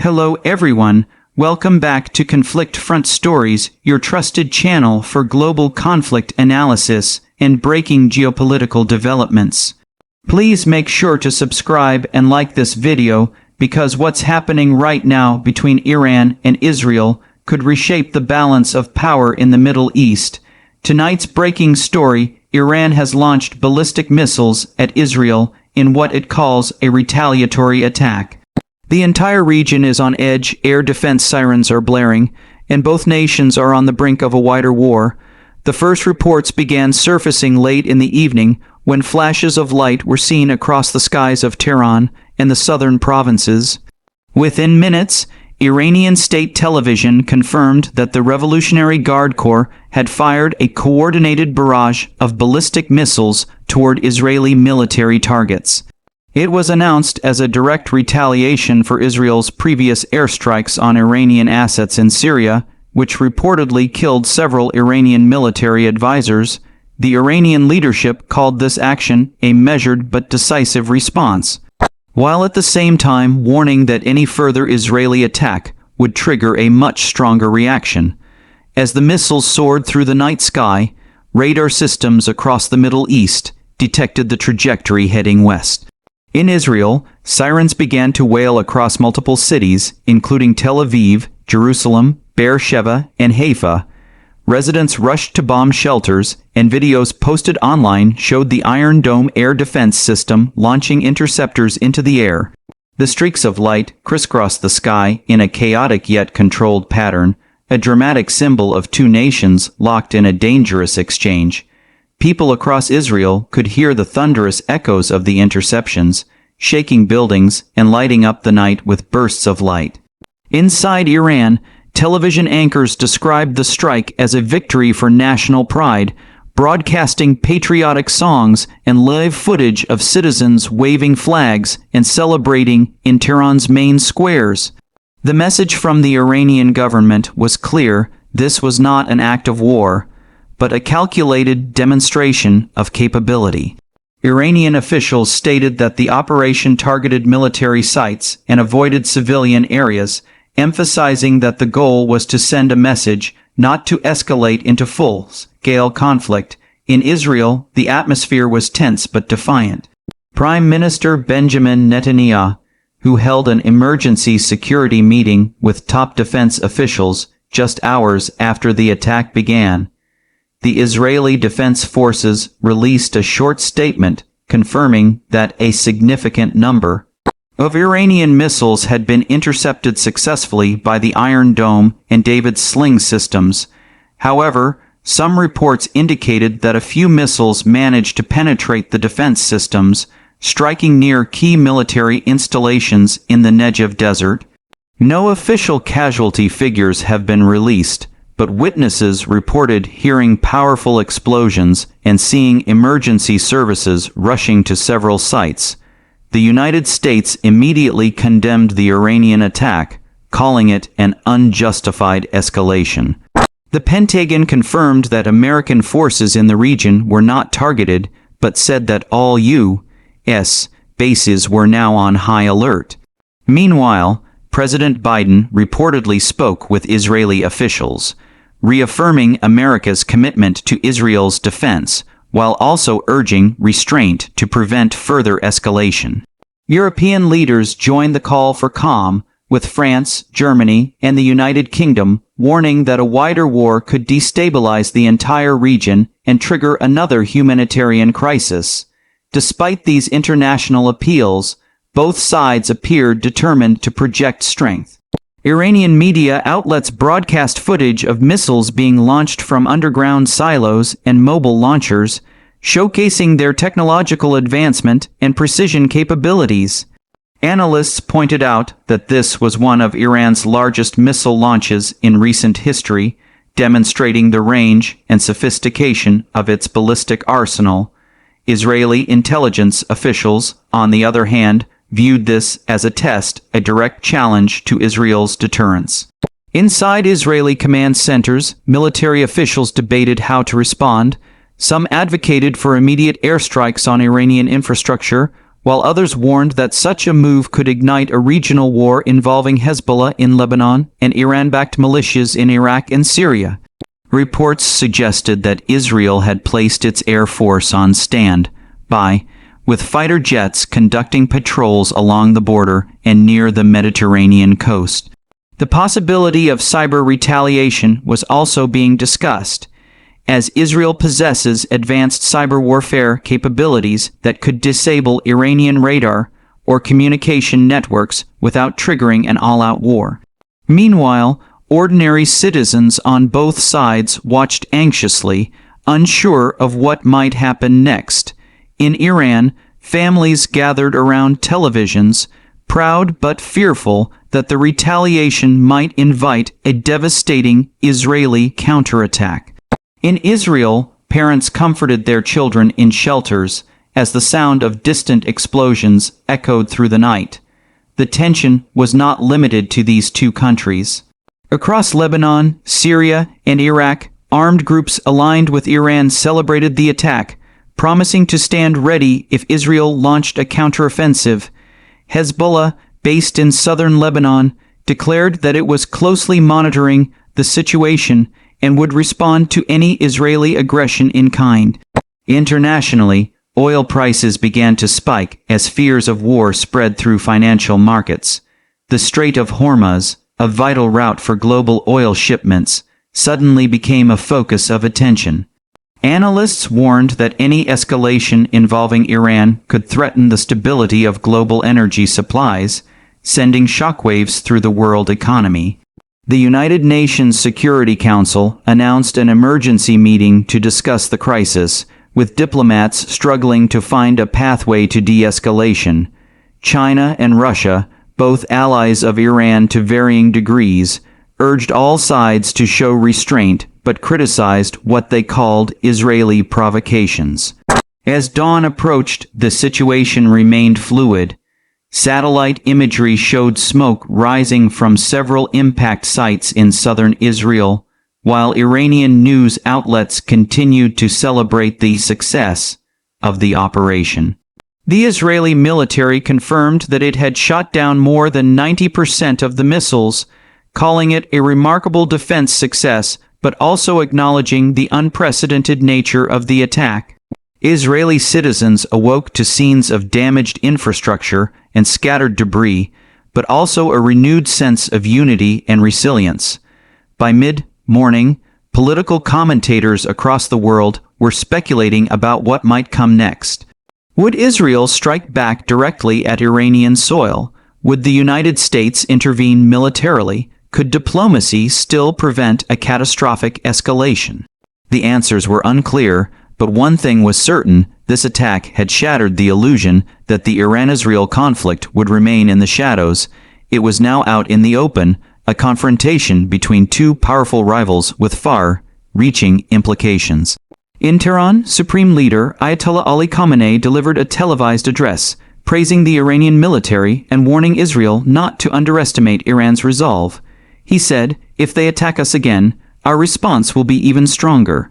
Hello everyone, welcome back to Conflict Front Stories, your trusted channel for global conflict analysis and breaking geopolitical developments. Please make sure to subscribe and like this video because what's happening right now between Iran and Israel could reshape the balance of power in the Middle East. Tonight's breaking story: Iran has launched ballistic missiles at Israel in what it calls a retaliatory attack. The entire region is on edge, air defense sirens are blaring, and both nations are on the brink of a wider war. The first reports began surfacing late in the evening when flashes of light were seen across the skies of Tehran and the southern provinces. Within minutes, Iranian state television confirmed that the Revolutionary Guard Corps had fired a coordinated barrage of ballistic missiles toward Israeli military targets. It was announced as a direct retaliation for Israel's previous airstrikes on Iranian assets in Syria, which reportedly killed several Iranian military advisors. The Iranian leadership called this action a measured but decisive response, while at the same time warning that any further Israeli attack would trigger a much stronger reaction. As the missiles soared through the night sky, radar systems across the Middle East detected the trajectory heading west. In Israel, sirens began to wail across multiple cities, including Tel Aviv, Jerusalem, Beersheba, and Haifa. Residents rushed to bomb shelters, and videos posted online showed the Iron Dome air defense system launching interceptors into the air. The streaks of light crisscrossed the sky in a chaotic yet controlled pattern, a dramatic symbol of two nations locked in a dangerous exchange. People across Israel could hear the thunderous echoes of the interceptions, shaking buildings and lighting up the night with bursts of light. Inside Iran, television anchors described the strike as a victory for national pride, broadcasting patriotic songs and live footage of citizens waving flags and celebrating in Tehran's main squares. The message from the Iranian government was clear: this was not an act of war, but a calculated demonstration of capability. Iranian officials stated that the operation targeted military sites and avoided civilian areas, emphasizing that the goal was to send a message, not to escalate into full-scale conflict. In Israel, the atmosphere was tense but defiant. Prime Minister Benjamin Netanyahu, who held an emergency security meeting with top defense officials just hours after the attack began, the Israeli Defense Forces released a short statement confirming that a significant number of Iranian missiles had been intercepted successfully by the Iron Dome and David's Sling systems. However, some reports indicated that a few missiles managed to penetrate the defense systems, striking near key military installations in the Negev Desert. No official casualty figures have been released, but witnesses reported hearing powerful explosions and seeing emergency services rushing to several sites. The United States immediately condemned the Iranian attack, calling it an unjustified escalation. The Pentagon confirmed that American forces in the region were not targeted, but said that all U.S. bases were now on high alert. Meanwhile, President Biden reportedly spoke with Israeli officials, reaffirming America's commitment to Israel's defense, while also urging restraint to prevent further escalation. European leaders joined the call for calm, with France, Germany, and the United Kingdom warning that a wider war could destabilize the entire region and trigger another humanitarian crisis. Despite these international appeals, both sides appeared determined to project strength. Iranian media outlets broadcast footage of missiles being launched from underground silos and mobile launchers, showcasing their technological advancement and precision capabilities. Analysts pointed out that this was one of Iran's largest missile launches in recent history, demonstrating the range and sophistication of its ballistic arsenal. Israeli intelligence officials, on the other hand, viewed this as a test, a direct challenge to Israel's deterrence. Inside Israeli command centers, military officials debated how to respond. Some advocated for immediate airstrikes on Iranian infrastructure, while others warned that such a move could ignite a regional war involving Hezbollah in Lebanon and Iran-backed militias in Iraq and Syria. Reports suggested that Israel had placed its air force on standby, with fighter jets conducting patrols along the border and near the Mediterranean coast. The possibility of cyber retaliation was also being discussed, as Israel possesses advanced cyber warfare capabilities that could disable Iranian radar or communication networks without triggering an all-out war. Meanwhile, ordinary citizens on both sides watched anxiously, unsure of what might happen next. In Iran, families gathered around televisions, proud but fearful that the retaliation might invite a devastating Israeli counterattack. In Israel, parents comforted their children in shelters as the sound of distant explosions echoed through the night. The tension was not limited to these two countries. Across Lebanon, Syria, and Iraq, armed groups aligned with Iran celebrated the attack, promising to stand ready if Israel launched a counteroffensive. Hezbollah, based in southern Lebanon, declared that it was closely monitoring the situation and would respond to any Israeli aggression in kind. Internationally, oil prices began to spike as fears of war spread through financial markets. The Strait of Hormuz, a vital route for global oil shipments, suddenly became a focus of attention. Analysts warned that any escalation involving Iran could threaten the stability of global energy supplies, sending shockwaves through the world economy. The United Nations Security Council announced an emergency meeting to discuss the crisis, with diplomats struggling to find a pathway to de-escalation. China and Russia, both allies of Iran to varying degrees, urged all sides to show restraint but criticized what they called Israeli provocations. As dawn approached, the situation remained fluid. Satellite imagery showed smoke rising from several impact sites in southern Israel, while Iranian news outlets continued to celebrate the success of the operation. The Israeli military confirmed that it had shot down more than 90% of the missiles, calling it a remarkable defense success, but also acknowledging the unprecedented nature of the attack. Israeli citizens awoke to scenes of damaged infrastructure and scattered debris, but also a renewed sense of unity and resilience. By mid-morning, political commentators across the world were speculating about what might come next. Would Israel strike back directly at Iranian soil? Would the United States intervene militarily? Could diplomacy still prevent a catastrophic escalation? The answers were unclear, but one thing was certain: this attack had shattered the illusion that the Iran-Israel conflict would remain in the shadows. It was now out in the open, a confrontation between two powerful rivals with far-reaching implications. In Tehran, Supreme Leader Ayatollah Ali Khamenei delivered a televised address, praising the Iranian military and warning Israel not to underestimate Iran's resolve. He said, "If they attack us again, our response will be even stronger."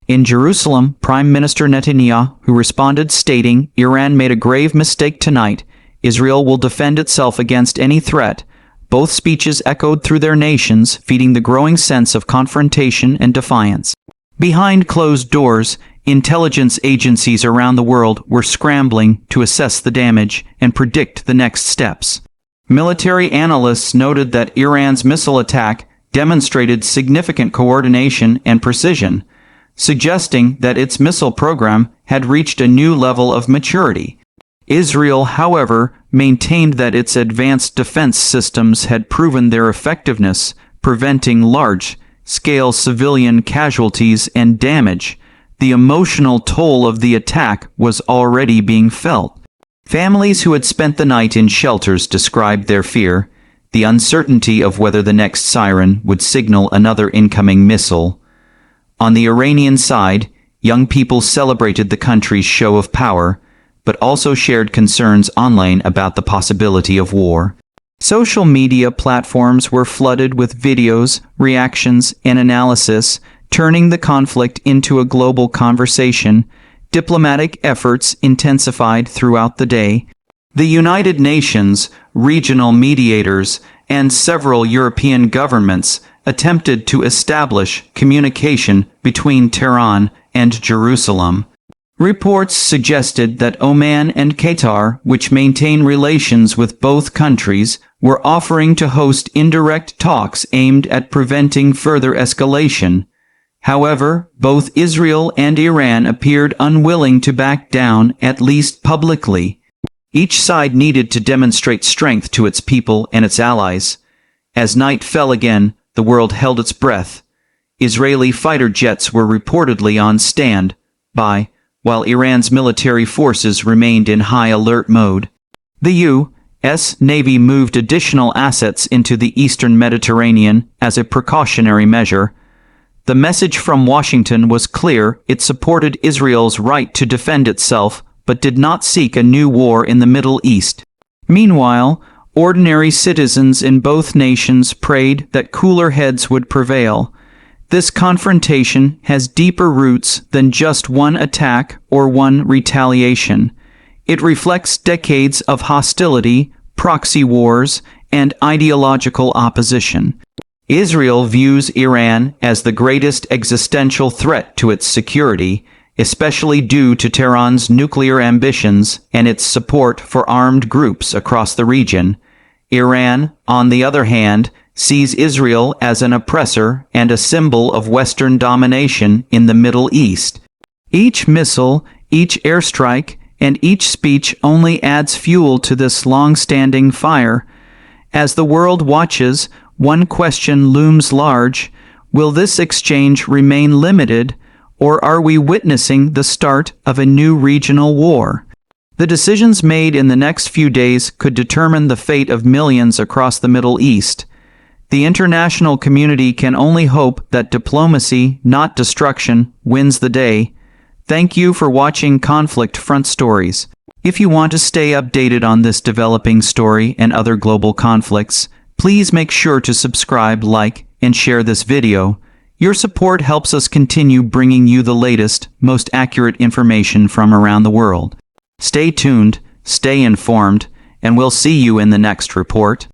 In Jerusalem, Prime Minister Netanyahu responded, stating, "Iran made a grave mistake tonight. Israel will defend itself against any threat." Both speeches echoed through their nations, feeding the growing sense of confrontation and defiance. Behind closed doors, intelligence agencies around the world were scrambling to assess the damage and predict the next steps. Military analysts noted that Iran's missile attack demonstrated significant coordination and precision, suggesting that its missile program had reached a new level of maturity. Israel, however, maintained that its advanced defense systems had proven their effectiveness, preventing large-scale civilian casualties and damage. The emotional toll of the attack was already being felt. Families who had spent the night in shelters described their fear, the uncertainty of whether the next siren would signal another incoming missile. On the Iranian side, young people celebrated the country's show of power, but also shared concerns online about the possibility of war. Social media platforms were flooded with videos, reactions, and analysis, turning the conflict into a global conversation. Diplomatic efforts intensified throughout the day. The United Nations, regional mediators, and several European governments attempted to establish communication between Tehran and Jerusalem. Reports suggested that Oman and Qatar, which maintain relations with both countries, were offering to host indirect talks aimed at preventing further escalation. However, both Israel and Iran appeared unwilling to back down, at least publicly. Each side needed to demonstrate strength to its people and its allies. As night fell again, the world held its breath. Israeli fighter jets were reportedly on standby, while Iran's military forces remained in high alert mode. The U.S. Navy moved additional assets into the eastern Mediterranean as a precautionary measure. The message from Washington was clear: it supported Israel's right to defend itself, but did not seek a new war in the Middle East. Meanwhile, ordinary citizens in both nations prayed that cooler heads would prevail. This confrontation has deeper roots than just one attack or one retaliation. It reflects decades of hostility, proxy wars, and ideological opposition. Israel views Iran as the greatest existential threat to its security, especially due to Tehran's nuclear ambitions and its support for armed groups across the region. Iran, on the other hand, sees Israel as an oppressor and a symbol of Western domination in the Middle East. Each missile, each airstrike, and each speech only adds fuel to this long-standing fire. As the world watches, one question looms large: will this exchange remain limited, or are we witnessing the start of a new regional war? The decisions made in the next few days could determine the fate of millions across the Middle East. The international community can only hope that diplomacy, not destruction, wins the day. Thank you for watching Conflict Front Stories. If you want to stay updated on this developing story and other global conflicts, please make sure to subscribe, like, and share this video. Your support helps us continue bringing you the latest, most accurate information from around the world. Stay tuned, stay informed, and we'll see you in the next report.